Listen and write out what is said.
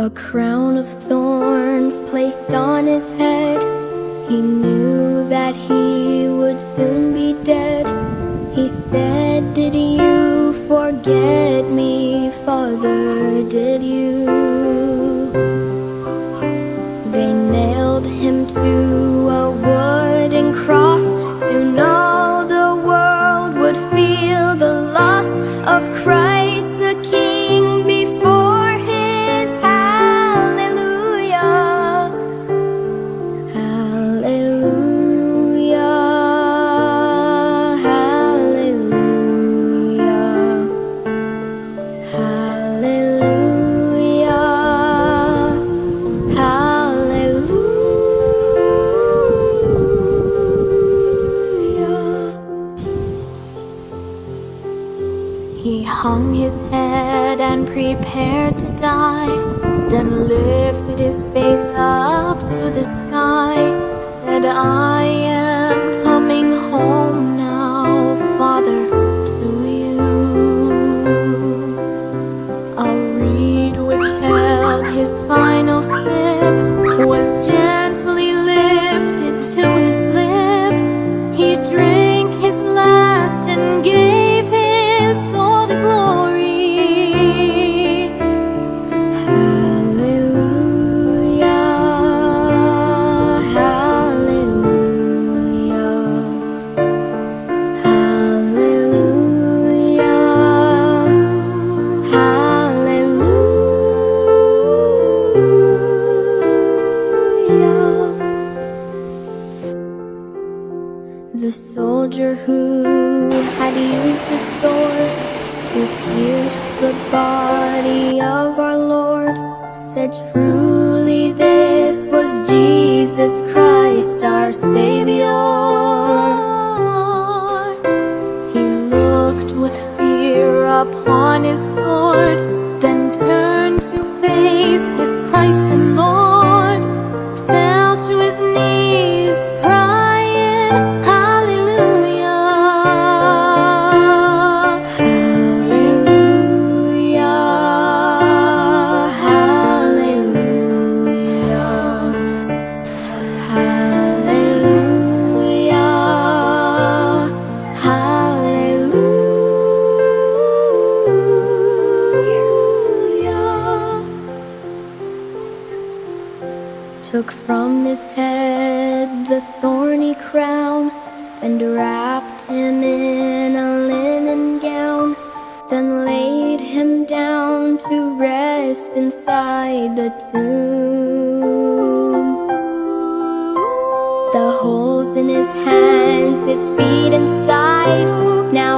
A crown of thorns placed on his head. He knew that he would soon be dead. He said, "Did you forget me, Father, did you?" They nailed him to a wooden cross. Soon all the world would feel the loss of Christ the King before his hallelujah. Hallelujah, hallelujah, hallelujah, hallelujah. He hung his head and prepared to die, then lifted his face up to the sky, said, "I am coming home now, Father, to you." A reed which held his final sip was gently lifted to his lips. He drank his last and gave his soul to glory. Hallelujah, hallelujah, hallelujah, hallelujah. The soldier who had used the sword to pierce the body of our Lord said, "Truly this was Jesus Christ, our Savior." He looked with fear upon his sword, then turned to face his Christ and Lord, fell to his knees, crying, "Hallelujah, hallelujah, hallelujah, hallelujah, hallelujah." Took from his head the thorny crown and wrapped him in a linen gown, then laid him down to rest inside the tomb. The holes in his hands, his feet and side now